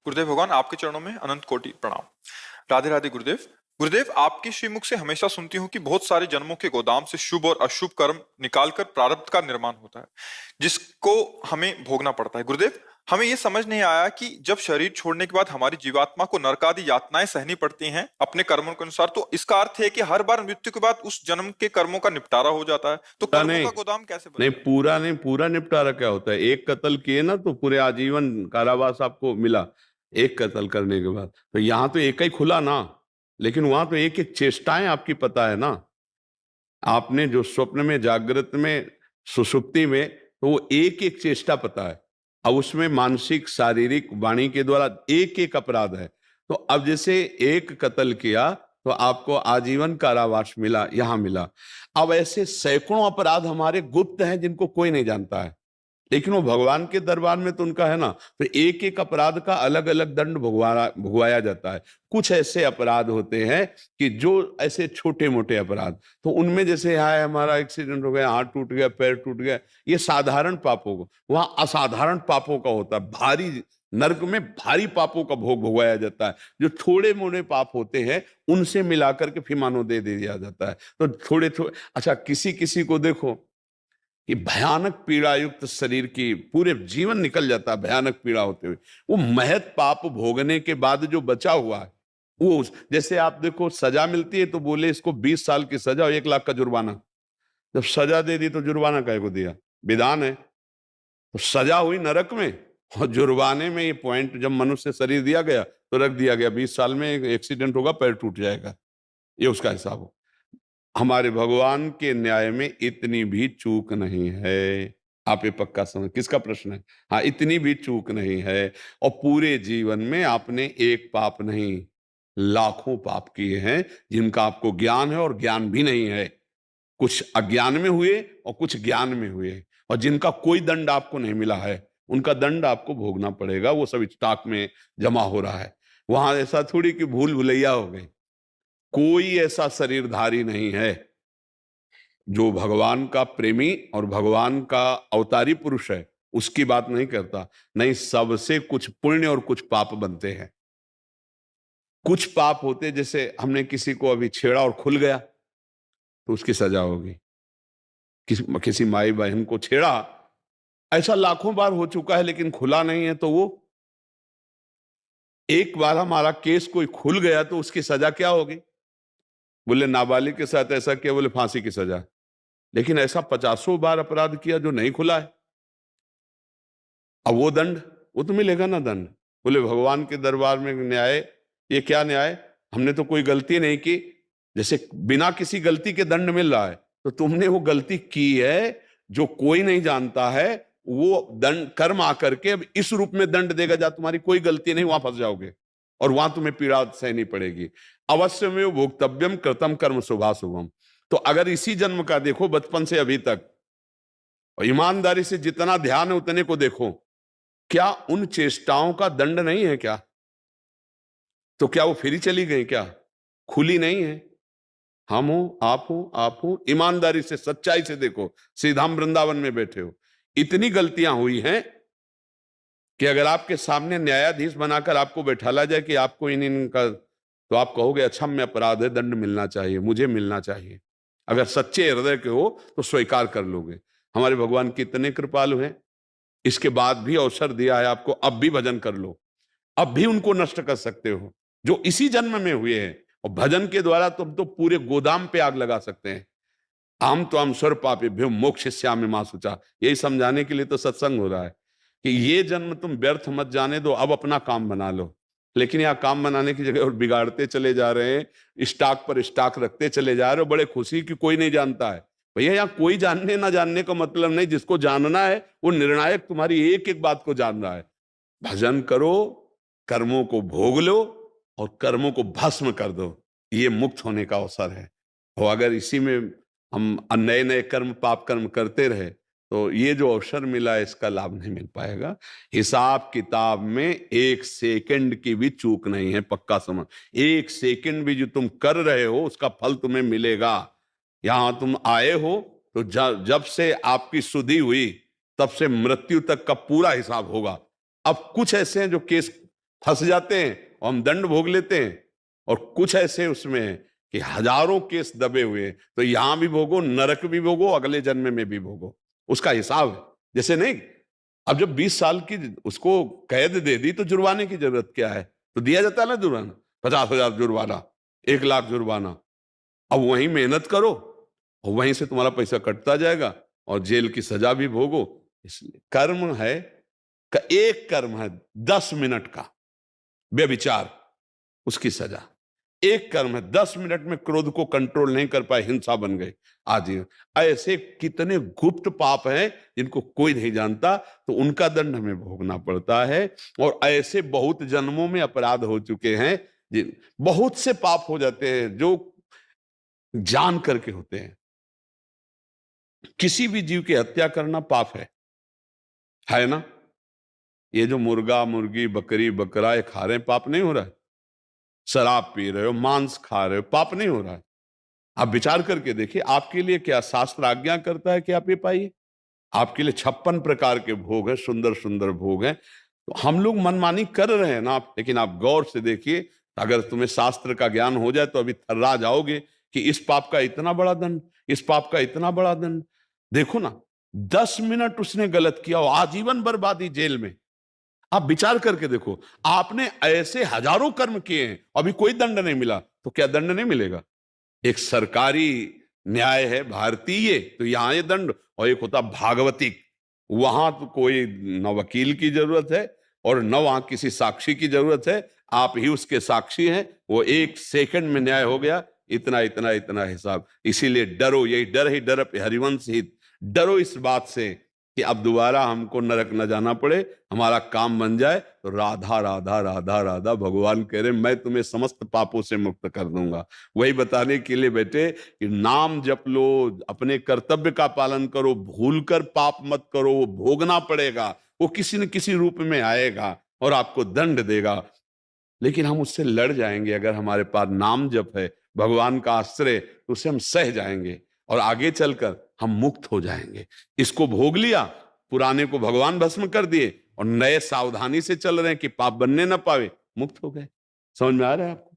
गुरुदेव भगवान आपके चरणों में अनंत कोटि प्रणाम। राधे राधे गुरुदेव। गुरुदेव, आपके श्रीमुख से हमेशा सुनती हूँ कि बहुत सारे जन्मों के गोदाम से शुभ और अशुभ कर्म निकालकर प्रारब्ध का निर्माण होता है, जिसको हमें भोगना पड़ता है। गुरुदेव, हमें यह समझ नहीं आया कि जब शरीर छोड़ने के बाद हमारी जीवात्मा को नरकादि यातनाएं सहनी पड़ती हैं अपने कर्मों के अनुसार, तो इसका अर्थ है कि हर बार मृत्यु के बाद उस जन्म के कर्मों का निपटारा हो जाता है, तो पूरा कर्मों नहीं का गोदाम कैसे नहीं बनेगा? पूरा नहीं, पूरा निपटारा क्या होता है? एक कत्ल किए ना तो पूरे आजीवन कारावास आपको मिला, एक कत्ल करने के बाद। तो यहाँ तो एक ही खुला ना, लेकिन वहां तो एक एक चेष्टाएं आपकी पता है ना। आपने जो स्वप्न में, जागृत में, सुषुप्ति में, तो वो एक एक चेष्टा पता है। अब उसमें मानसिक, शारीरिक, वाणी के द्वारा एक एक अपराध है। तो अब जैसे एक कत्ल किया तो आपको आजीवन कारावास मिला, यहां मिला। अब ऐसे सैकड़ों अपराध हमारे गुप्त हैं जिनको कोई नहीं जानता है, लेकिन वो भगवान के दरबार में तो उनका है ना। तो एक एक अपराध का अलग अलग दंड भुगवाया जाता है। कुछ ऐसे अपराध होते हैं कि जो ऐसे छोटे मोटे अपराध, तो उनमें जैसे है हमारा एक्सीडेंट हो गया, हाथ टूट गया, पैर टूट गया, ये साधारण पापों को, वहां असाधारण पापों का होता है। भारी नर्क में भारी पापों का भोग भुगवाया जाता है। जो थोड़े मोटे पाप होते हैं उनसे मिलाकर के फिर मानो दे दिया जाता है। तो थोड़े थोड़े, अच्छा किसी किसी को देखो कि भयानक पीड़ा युक्त शरीर की पूरे जीवन निकल जाता है भयानक पीड़ा होते हुए, वो महत पाप भोगने के बाद जो बचा हुआ है वो जैसे आप देखो सजा मिलती है तो बोले इसको 20 साल की सजा और 1 लाख का जुर्माना। जब सजा दे दी तो जुर्माना काहे को दिया? विधान है। तो सजा हुई नरक में, और जुर्माने में ये पॉइंट जब मनुष्य शरीर दिया गया तो रख दिया गया 20 साल में एक्सीडेंट होगा, पैर टूट जाएगा, ये उसका हिसाब हो। हमारे भगवान के न्याय में इतनी भी चूक नहीं है। आप ये पक्का समझ, किसका प्रश्न है? हाँ, इतनी भी चूक नहीं है। और पूरे जीवन में आपने एक पाप नहीं, लाखों पाप किए हैं जिनका आपको ज्ञान है और ज्ञान भी नहीं है। कुछ अज्ञान में हुए और कुछ ज्ञान में हुए, और जिनका कोई दंड आपको नहीं मिला है उनका दंड आपको भोगना पड़ेगा। वो सब स्टॉक में जमा हो रहा है। वहां ऐसा थोड़ी कि भूल भुलैया हो गई। कोई ऐसा शरीरधारी नहीं है जो भगवान का प्रेमी और भगवान का अवतारी पुरुष है, उसकी बात नहीं करता। नहीं, सबसे कुछ पुण्य और कुछ पाप बनते हैं। कुछ पाप होते, जैसे हमने किसी को अभी छेड़ा और खुल गया तो उसकी सजा होगी। किसी माई बहन को छेड़ा, ऐसा लाखों बार हो चुका है लेकिन खुला नहीं है, तो वो एक बार हमारा केस कोई खुल गया तो उसकी सजा क्या होगी? बोले नाबालिग के साथ ऐसा किया, बोले फांसी की सजा। लेकिन ऐसा 50 बार अपराध किया जो नहीं खुला है, अब वो दंड, वो तो मिलेगा ना दंड। बोले भगवान के दरबार में न्याय, ये क्या न्याय? हमने तो कोई गलती नहीं की। जैसे बिना किसी गलती के दंड मिल रहा है, तो तुमने वो गलती की है जो कोई नहीं जानता है, वो दंड कर्म आकर के अब इस रूप में दंड देगा जहां तुम्हारी कोई गलती नहीं, वहां फंस जाओगे और वहां तुम्हें पीड़ा सहनी पड़ेगी। अवश्य में भोक्तव्यम कृतम कर्म शुभाशुभम। तो अगर इसी जन्म का देखो, बचपन से अभी तक, और ईमानदारी से जितना ध्यान है उतने को देखो, क्या उन चेष्टाओं का दंड नहीं है क्या? तो क्या वो फिर चली गई क्या? खुली नहीं है। हम हो, आप हो, ईमानदारी से, सच्चाई से देखो। सीधाम वृंदावन में बैठे हो, इतनी गलतियां हुई हैं कि अगर आपके सामने न्यायाधीश बनाकर आपको बैठाला जाए कि आपको इन इनका, तो आप कहोगे अच्छा मैं अपराध है, दंड मिलना चाहिए, मुझे मिलना चाहिए। अगर सच्चे हृदय के हो तो स्वीकार कर लोगे। हमारे भगवान कितने कृपालु हैं, इसके बाद भी अवसर दिया है आपको, अब भी भजन कर लो। अब भी उनको नष्ट कर सकते हो जो इसी जन्म में हुए हैं, और भजन के द्वारा तुम तो पूरे गोदाम पे आग लगा सकते हैं। आम तो हम स्वर पापे भ्यो मोक्ष श्याम मां सुचा, यही समझाने के लिए तो सत्संग हो रहा है कि ये जन्म तुम व्यर्थ मत जाने दो, अब अपना काम बना लो। लेकिन यहाँ काम बनाने की जगह और बिगाड़ते चले जा रहे हैं, स्टॉक पर स्टॉक रखते चले जा रहे हो, बड़े खुशी कि कोई नहीं जानता है। भैया यहाँ कोई जानने ना जानने का मतलब नहीं, जिसको जानना है वो निर्णायक तुम्हारी एक एक बात को जान रहा है। भजन करो, कर्मों को भोग लो और कर्मों को भस्म कर दो, ये मुक्त होने का अवसर है। और अगर इसी में हम नए नए कर्म, पाप कर्म करते रहे तो ये जो अवसर मिला है इसका लाभ नहीं मिल पाएगा। हिसाब किताब में 1 सेकंड की भी चूक नहीं है, पक्का समझ। 1 सेकंड भी जो तुम कर रहे हो उसका फल तुम्हें मिलेगा। यहां तुम आए हो तो जब से आपकी सुधि हुई तब से मृत्यु तक का पूरा हिसाब होगा। अब कुछ ऐसे हैं जो केस फंस जाते हैं और हम दंड भोग लेते हैं। और कुछ ऐसे उसमें है कि हजारों केस दबे हुए हैं, तो यहां भी भोगो, नरक भी भोगो, अगले जन्म में भी भोगो, उसका हिसाब है। जैसे नहीं, अब जब 20 साल की उसको कैद दे दी तो जुर्माने की जरूरत क्या है? तो दिया जाता है ना जुर्माना, 50,000 जुर्माना, 1 लाख जुर्माना। अब वहीं मेहनत करो और वहीं से तुम्हारा पैसा कटता जाएगा और जेल की सजा भी भोगो। इसलिए कर्म है का एक कर्म है 10 मिनट का, व्यभिचार, उसकी सजा। एक कर्म है 10 मिनट में क्रोध को कंट्रोल नहीं कर पाए, हिंसा बन गए आजीवन। ऐसे कितने गुप्त पाप हैं जिनको कोई नहीं जानता, तो उनका दंड हमें भोगना पड़ता है। और ऐसे बहुत जन्मों में अपराध हो चुके हैं, बहुत से पाप हो जाते हैं जो जान करके होते हैं। किसी भी जीव की हत्या करना पाप है ना? ये जो मुर्गा मुर्गी बकरी बकरा ये खा रहे हैं, पाप नहीं हो रहा है? शराब पी रहे हो, मांस खा रहे हो, पाप नहीं हो रहा है? आप विचार करके देखिए, आपके लिए क्या शास्त्र आज्ञा करता है कि आप ये पाइए? आपके लिए 56 प्रकार के भोग हैं, सुंदर सुंदर भोग हैं। तो हम लोग मनमानी कर रहे हैं ना, लेकिन आप गौर से देखिए, अगर तुम्हें शास्त्र का ज्ञान हो जाए तो अभी थर्रा जाओगे कि इस पाप का इतना बड़ा दंड, इस पाप का इतना बड़ा दंड। देखो ना, 10 मिनट उसने गलत किया और आजीवन बर्बादी जेल में। आप विचार करके देखो, आपने ऐसे हजारों कर्म किए हैं, अभी कोई दंड नहीं मिला, तो क्या दंड नहीं मिलेगा? एक सरकारी न्याय है भारतीय, तो यहां ये दंड, और एक होता भागवतिक, वहां तो कोई न वकील की जरूरत है और न वहां किसी साक्षी की जरूरत है, आप ही उसके साक्षी हैं, वो 1 सेकंड में न्याय हो गया, इतना इतना इतना हिसाब। इसीलिए डरो, यही डर ही डर पे हरिवंश हित, डरो इस बात से कि अब दोबारा हमको नरक न जाना पड़े, हमारा काम बन जाए। तो राधा राधा राधा राधा, भगवान कह रहे मैं तुम्हें समस्त पापों से मुक्त कर दूंगा। वही बताने के लिए बेटे कि नाम जप लो, अपने कर्तव्य का पालन करो, भूलकर पाप मत करो, वो भोगना पड़ेगा, वो किसी न किसी रूप में आएगा और आपको दंड देगा। लेकिन हम उससे लड़ जाएंगे अगर हमारे पास नाम जप है, भगवान का आश्रय, तो उसे हम सह जाएंगे और आगे चलकर हम मुक्त हो जाएंगे। इसको भोग लिया, पुराने को भगवान भस्म कर दिए और नए सावधानी से चल रहे हैं कि पाप बनने ना पावे, मुक्त हो गए। समझ में आ रहा है आपको?